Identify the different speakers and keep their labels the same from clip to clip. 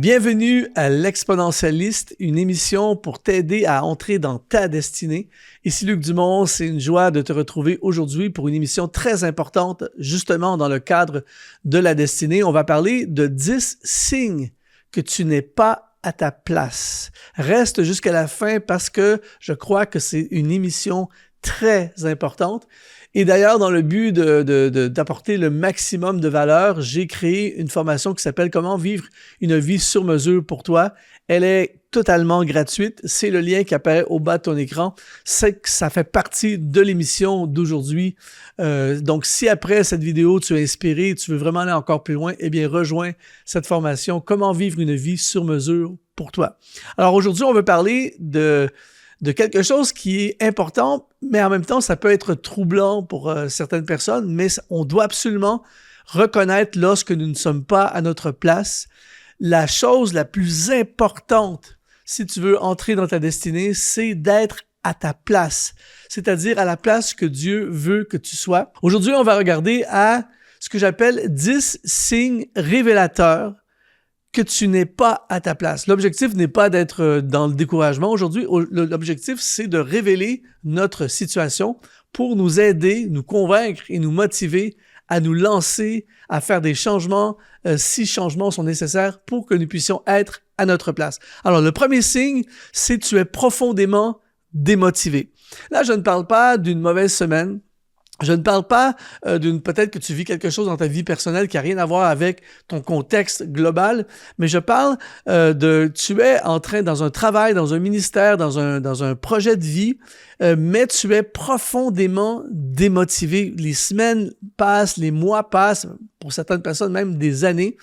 Speaker 1: Bienvenue à l'Exponentialiste, une émission pour t'aider à entrer dans ta destinée. Ici Luc Dumont, c'est une joie de te retrouver aujourd'hui pour une émission très importante, justement dans le cadre de la destinée. On va parler de 10 signes que tu n'es pas à ta place. Reste jusqu'à la fin parce que je crois que c'est une émission très importante. Et d'ailleurs, dans le but d'apporter le maximum de valeur, j'ai créé une formation qui s'appelle « Comment vivre une vie sur mesure pour toi ». Elle est totalement gratuite. C'est le lien qui apparaît au bas de ton écran. Ça fait partie de l'émission d'aujourd'hui. Donc, si après cette vidéo, tu es inspiré et tu veux vraiment aller encore plus loin, eh bien, rejoins cette formation « Comment vivre une vie sur mesure pour toi ». Alors, aujourd'hui, on veut parler de quelque chose qui est important, mais en même temps, ça peut être troublant pour certaines personnes, mais on doit absolument reconnaître lorsque nous ne sommes pas à notre place. La chose la plus importante, si tu veux entrer dans ta destinée, c'est d'être à ta place, c'est-à-dire à la place que Dieu veut que tu sois. Aujourd'hui, on va regarder à ce que j'appelle 10 signes révélateurs que tu n'es pas à ta place. L'objectif n'est pas d'être dans le découragement. Aujourd'hui, l'objectif, c'est de révéler notre situation pour nous aider, nous convaincre et nous motiver à nous lancer, à faire des changements, si changements sont nécessaires pour que nous puissions être à notre place. Alors, le premier signe, c'est que tu es profondément démotivé. Là, je ne parle pas d'une mauvaise semaine. Je ne parle pas peut-être que tu vis quelque chose dans ta vie personnelle qui n'a rien à voir avec ton contexte global, mais je parle tu es en train, dans un travail, dans un ministère, dans un projet de vie, mais tu es profondément démotivé. Les semaines passent, les mois passent, pour certaines personnes même des années.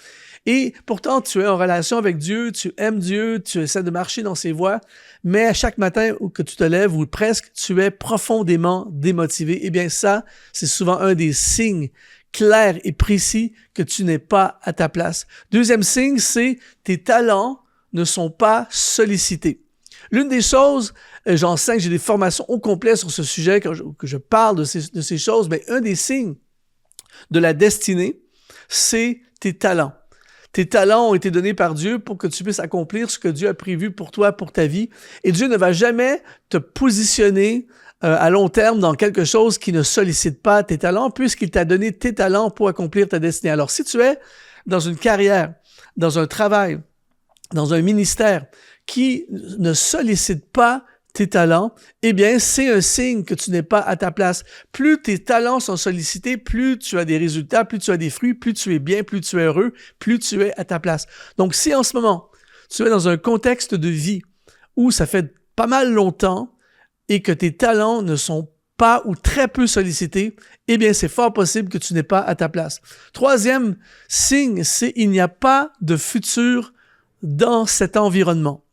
Speaker 1: Et pourtant, tu es en relation avec Dieu, tu aimes Dieu, tu essaies de marcher dans ses voies, mais à chaque matin où que tu te lèves, ou presque, tu es profondément démotivé. Eh bien ça, c'est souvent un des signes clairs et précis que tu n'es pas à ta place. Deuxième signe, c'est tes talents ne sont pas sollicités. L'une des choses, j'enseigne, j'ai des formations au complet sur ce sujet, que je parle de ces choses, mais un des signes de la destinée, c'est tes talents. Tes talents ont été donnés par Dieu pour que tu puisses accomplir ce que Dieu a prévu pour toi, pour ta vie. Et Dieu ne va jamais te positionner à long terme dans quelque chose qui ne sollicite pas tes talents, puisqu'il t'a donné tes talents pour accomplir ta destinée. Alors, si tu es dans une carrière, dans un travail, dans un ministère qui ne sollicite pas tes talents, eh bien, c'est un signe que tu n'es pas à ta place. Plus tes talents sont sollicités, plus tu as des résultats, plus tu as des fruits, plus tu es bien, plus tu es heureux, plus tu es à ta place. Donc, si en ce moment, tu es dans un contexte de vie où ça fait pas mal longtemps et que tes talents ne sont pas ou très peu sollicités, eh bien, c'est fort possible que tu n'es pas à ta place. Troisième signe, c'est il n'y a pas de futur dans cet environnement.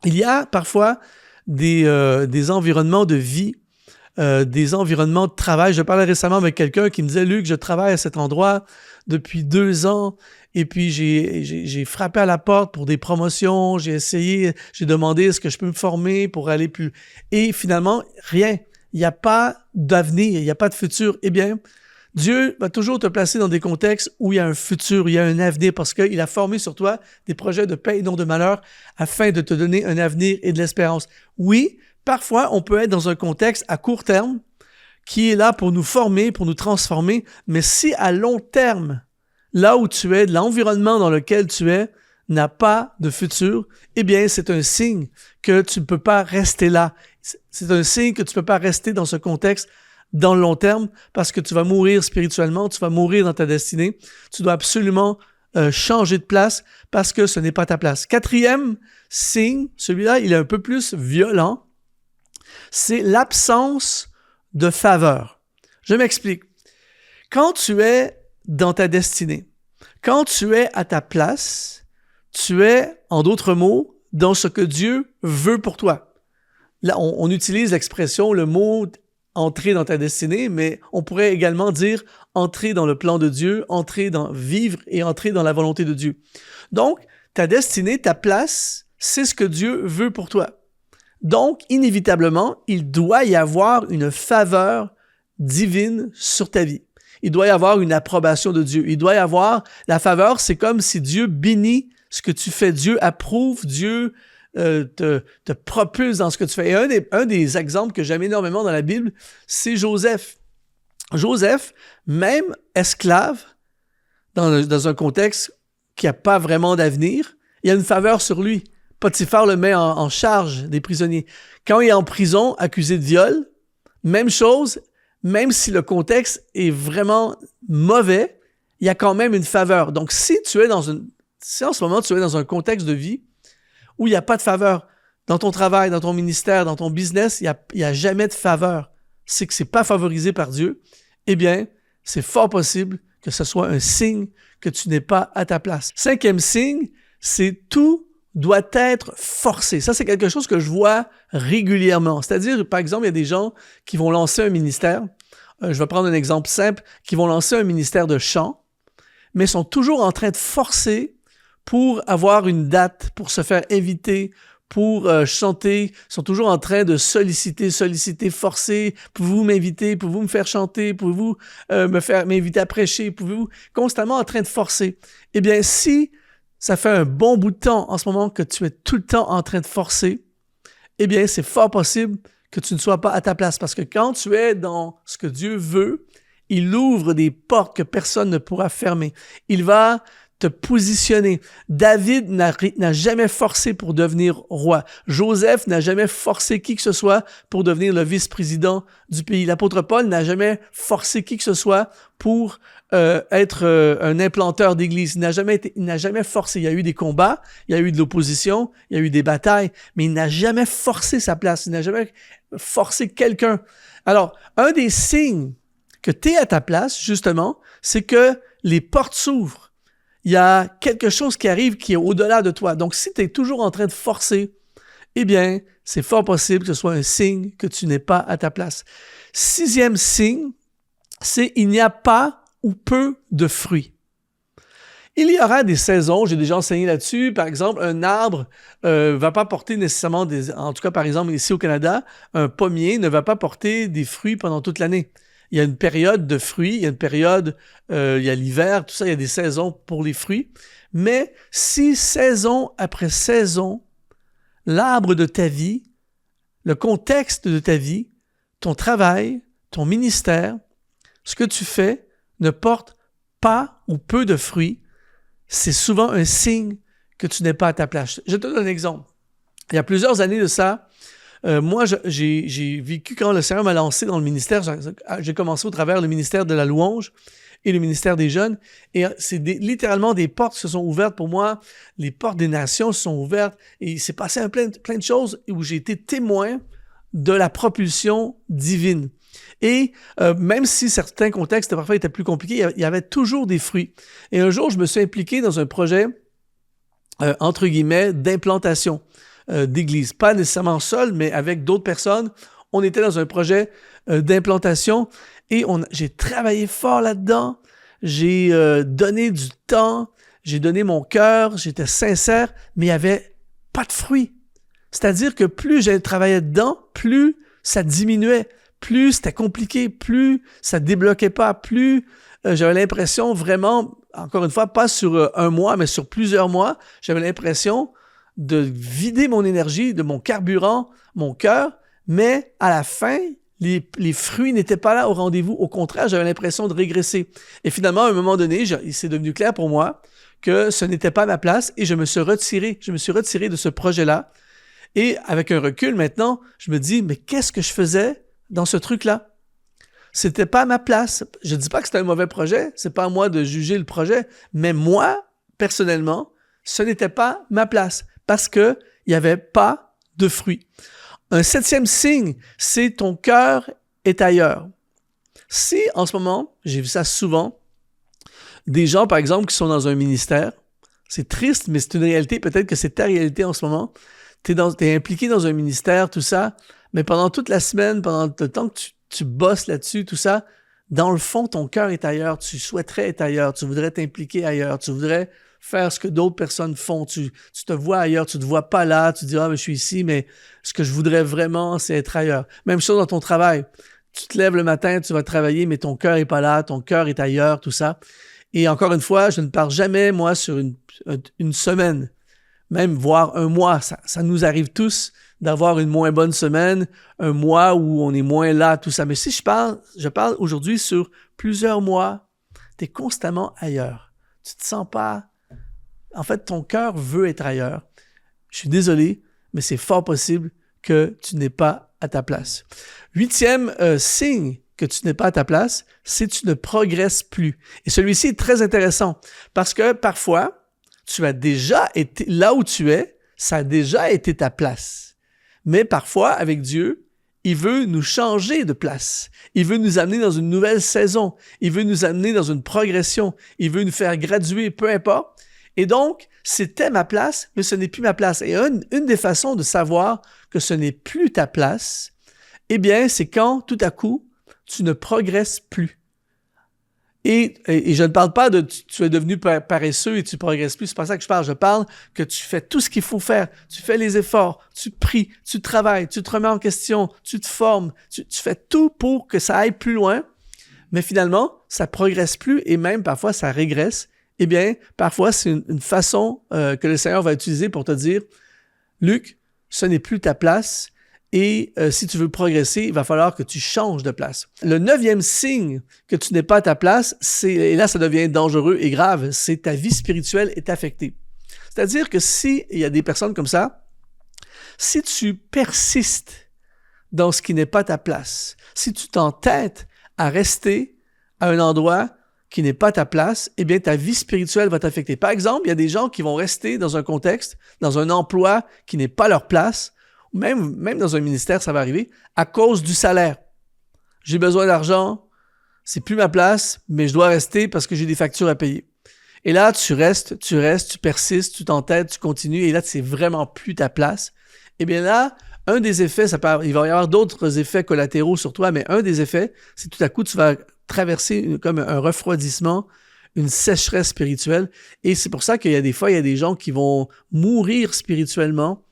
Speaker 1: Il y a parfois des environnements de vie, des environnements de travail. Je parlais récemment avec quelqu'un qui me disait « Luc, je travaille à cet endroit depuis 2 ans et puis j'ai frappé à la porte pour des promotions, j'ai essayé, j'ai demandé est-ce que je peux me former pour aller plus... » Et finalement, rien. Il n'y a pas d'avenir, il n'y a pas de futur. Eh bien, Dieu va toujours te placer dans des contextes où il y a un futur, il y a un avenir, parce qu'il a formé sur toi des projets de paix et non de malheur afin de te donner un avenir et de l'espérance. Oui, parfois, on peut être dans un contexte à court terme qui est là pour nous former, pour nous transformer, mais si à long terme, là où tu es, l'environnement dans lequel tu es, n'a pas de futur, eh bien, c'est un signe que tu ne peux pas rester là. C'est un signe que tu ne peux pas rester dans ce contexte dans le long terme, parce que tu vas mourir spirituellement, tu vas mourir dans ta destinée. Tu dois absolument changer de place parce que ce n'est pas ta place. Quatrième signe, celui-là, il est un peu plus violent, c'est l'absence de faveur. Je m'explique. Quand tu es dans ta destinée, quand tu es à ta place, tu es, en d'autres mots, dans ce que Dieu veut pour toi. Là, on utilise l'expression, le mot entrer dans ta destinée, mais on pourrait également dire entrer dans le plan de Dieu, vivre et entrer dans la volonté de Dieu. Donc, ta destinée, ta place, c'est ce que Dieu veut pour toi. Donc, inévitablement, il doit y avoir une faveur divine sur ta vie. Il doit y avoir une approbation de Dieu. Il doit y avoir la faveur, c'est comme si Dieu bénit ce que tu fais. Dieu approuve, Dieu te propulse dans ce que tu fais. Et un des exemples que j'aime énormément dans la Bible, c'est Joseph. Joseph, même esclave, dans un contexte qui n'a pas vraiment d'avenir, il y a une faveur sur lui. Potiphar le met en charge des prisonniers. Quand il est en prison, accusé de viol, même chose, même si le contexte est vraiment mauvais, il y a quand même une faveur. Donc, si en ce moment tu es dans un contexte de vie où il n'y a pas de faveur, dans ton travail, dans ton ministère, dans ton business, il n'y a jamais de faveur, c'est que ce n'est pas favorisé par Dieu, eh bien, c'est fort possible que ce soit un signe que tu n'es pas à ta place. 5e signe, c'est tout doit être forcé. Ça, c'est quelque chose que je vois régulièrement. C'est-à-dire, par exemple, il y a des gens qui vont lancer un ministère. Je vais prendre un exemple simple, qui vont lancer un ministère de chant, mais sont toujours en train de forcer pour avoir une date, pour se faire inviter, pour chanter, sont toujours en train de solliciter, forcer. Pouvez-vous m'inviter? Pouvez-vous me faire chanter? Pouvez-vous m'inviter à prêcher? Pouvez-vous constamment en train de forcer? Eh bien, si ça fait un bon bout de temps en ce moment que tu es tout le temps en train de forcer, eh bien, c'est fort possible que tu ne sois pas à ta place. Parce que quand tu es dans ce que Dieu veut, il ouvre des portes que personne ne pourra fermer. Il va te positionner. David n'a jamais forcé pour devenir roi. Joseph n'a jamais forcé qui que ce soit pour devenir le vice-président du pays. L'apôtre Paul n'a jamais forcé qui que ce soit pour être un implanteur d'église. Il n'a jamais forcé. Il y a eu des combats, il y a eu de l'opposition, il y a eu des batailles, mais il n'a jamais forcé sa place. Il n'a jamais forcé quelqu'un. Alors, un des signes que tu es à ta place, justement, c'est que les portes s'ouvrent. Il y a quelque chose qui arrive qui est au-delà de toi. Donc, si tu es toujours en train de forcer, eh bien, c'est fort possible que ce soit un signe que tu n'es pas à ta place. 6e signe, c'est il n'y a pas ou peu de fruits. Il y aura des saisons, j'ai déjà enseigné là-dessus. Par exemple, un arbre ne va pas porter nécessairement en tout cas, par exemple, ici au Canada, un pommier ne va pas porter des fruits pendant toute l'année. Il y a une période de fruits, il y a une période, il y a l'hiver, tout ça, il y a des saisons pour les fruits. Mais si saison après saison, l'arbre de ta vie, le contexte de ta vie, ton travail, ton ministère, ce que tu fais ne porte pas ou peu de fruits, c'est souvent un signe que tu n'es pas à ta place. Je te donne un exemple. Il y a plusieurs années de ça, moi, j'ai vécu quand le Seigneur m'a lancé dans le ministère. J'ai commencé au travers le ministère de la louange et le ministère des jeunes. Et c'est littéralement des portes se sont ouvertes pour moi. Les portes des nations se sont ouvertes. Et il s'est passé plein de choses où j'ai été témoin de la propulsion divine. Et même si certains contextes parfois étaient plus compliqués, il y avait toujours des fruits. Et un jour, je me suis impliqué dans un projet, entre guillemets, d'implantation d'église. Pas nécessairement seul, mais avec d'autres personnes. On était dans un projet d'implantation et j'ai travaillé fort là-dedans. J'ai donné du temps, j'ai donné mon cœur, j'étais sincère, mais il n'y avait pas de fruits. C'est-à-dire que plus j'ai travaillé dedans, plus ça diminuait, plus c'était compliqué, plus ça débloquait pas, plus j'avais l'impression vraiment, encore une fois, pas sur un mois, mais sur plusieurs mois, j'avais l'impression de vider mon énergie, de mon carburant, mon cœur, mais à la fin, les fruits n'étaient pas là au rendez-vous. Au contraire, j'avais l'impression de régresser. Et finalement, à un moment donné, il s'est devenu clair pour moi que ce n'était pas ma place et je me suis retiré. Je me suis retiré de ce projet-là. Et avec un recul maintenant, je me dis, mais qu'est-ce que je faisais dans ce truc-là? C'était pas ma place. Je dis pas que c'était un mauvais projet. C'est pas à moi de juger le projet. Mais moi, personnellement, ce n'était pas ma place. Parce qu'il n'y avait pas de fruits. Un 7e signe, c'est ton cœur est ailleurs. Si, en ce moment, j'ai vu ça souvent, des gens, par exemple, qui sont dans un ministère, c'est triste, mais c'est une réalité, peut-être que c'est ta réalité en ce moment, t'es impliqué dans un ministère, tout ça, mais pendant toute la semaine, pendant le temps que tu bosses là-dessus, tout ça, dans le fond, ton cœur est ailleurs, tu souhaiterais être ailleurs, tu voudrais t'impliquer ailleurs, tu voudrais faire ce que d'autres personnes font. Tu te vois ailleurs, tu ne te vois pas là, tu te dis « Ah, mais je suis ici, mais ce que je voudrais vraiment, c'est être ailleurs. » Même chose dans ton travail. Tu te lèves le matin, tu vas travailler, mais ton cœur n'est pas là, ton cœur est ailleurs, tout ça. Et encore une fois, je ne parle jamais, moi, sur une semaine, même voire un mois. Ça nous arrive tous d'avoir une moins bonne semaine, un mois où on est moins là, tout ça. Mais si je parle aujourd'hui sur plusieurs mois, tu es constamment ailleurs. Tu te sens pas... En fait, ton cœur veut être ailleurs. Je suis désolé, mais c'est fort possible que tu n'es pas à ta place. 8e signe que tu n'es pas à ta place, c'est que tu ne progresses plus. Et celui-ci est très intéressant parce que parfois, tu as déjà été là où tu es, ça a déjà été ta place. Mais parfois, avec Dieu, il veut nous changer de place. Il veut nous amener dans une nouvelle saison. Il veut nous amener dans une progression. Il veut nous faire graduer, peu importe. Et donc, c'était ma place, mais ce n'est plus ma place. Et une des façons de savoir que ce n'est plus ta place, eh bien, c'est quand, tout à coup, tu ne progresses plus. Et je ne parle pas de tu es devenu paresseux et tu ne progresses plus, c'est pas ça que je parle. Je parle que tu fais tout ce qu'il faut faire. Tu fais les efforts, tu pries, tu travailles, tu te remets en question, tu te formes, tu fais tout pour que ça aille plus loin. Mais finalement, ça ne progresse plus et même parfois ça régresse. Eh bien, parfois, c'est une façon que le Seigneur va utiliser pour te dire, Luc, ce n'est plus ta place et si tu veux progresser, il va falloir que tu changes de place. Le 9e signe que tu n'es pas à ta place, et là, ça devient dangereux et grave, c'est ta vie spirituelle est affectée. C'est-à-dire que si il y a des personnes comme ça, si tu persistes dans ce qui n'est pas ta place, si tu t'entêtes à rester à un endroit qui n'est pas ta place, eh bien, ta vie spirituelle va t'affecter. Par exemple, il y a des gens qui vont rester dans un contexte, dans un emploi qui n'est pas leur place, ou même dans un ministère, ça va arriver, à cause du salaire. J'ai besoin d'argent, c'est plus ma place, mais je dois rester parce que j'ai des factures à payer. Et là, tu restes, tu persistes, tu t'entêtes, tu continues, et là, c'est vraiment plus ta place. Eh bien là, un des effets, il va y avoir d'autres effets collatéraux sur toi, mais un des effets, c'est tout à coup, tu vas traverser comme un refroidissement, une sécheresse spirituelle. Et c'est pour ça qu'il y a des fois, il y a des gens qui vont mourir spirituellement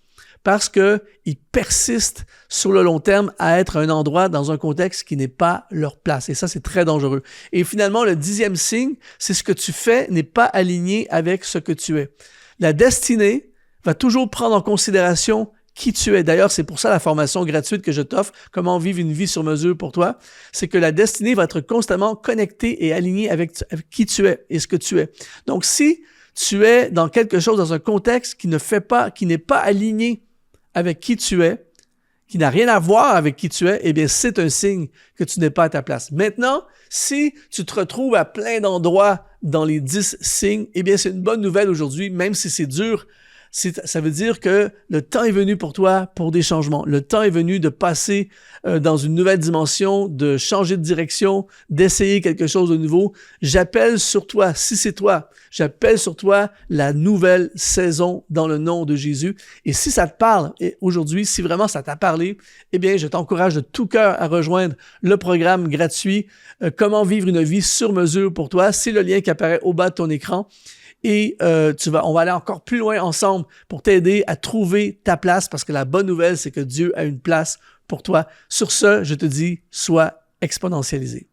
Speaker 1: parce qu'ils persistent sur le long terme à être à un endroit dans un contexte qui n'est pas leur place. Et ça, c'est très dangereux. Et finalement, le 10e signe, c'est ce que tu fais n'est pas aligné avec ce que tu es. La destinée va toujours prendre en considération qui tu es. D'ailleurs, c'est pour ça la formation gratuite que je t'offre, comment vivre une vie sur mesure pour toi, c'est que la destinée va être constamment connectée et alignée avec qui tu es et ce que tu es. Donc, si tu es dans quelque chose, dans un contexte qui n'est pas aligné avec qui tu es, qui n'a rien à voir avec qui tu es, eh bien, c'est un signe que tu n'es pas à ta place. Maintenant, si tu te retrouves à plein d'endroits dans les 10 signes, eh bien, c'est une bonne nouvelle aujourd'hui, même si c'est dur. Ça veut dire que le temps est venu pour toi pour des changements. Le temps est venu de passer dans une nouvelle dimension, de changer de direction, d'essayer quelque chose de nouveau. J'appelle sur toi, si c'est toi, j'appelle sur toi la nouvelle saison dans le nom de Jésus. Et si ça te parle aujourd'hui, si vraiment ça t'a parlé, eh bien, je t'encourage de tout cœur à rejoindre le programme gratuit Comment vivre une vie sur mesure pour toi. C'est le lien qui apparaît au bas de ton écran. Et on va aller encore plus loin ensemble pour t'aider à trouver ta place parce que la bonne nouvelle, c'est que Dieu a une place pour toi. Sur ce, je te dis, sois exponentialisé.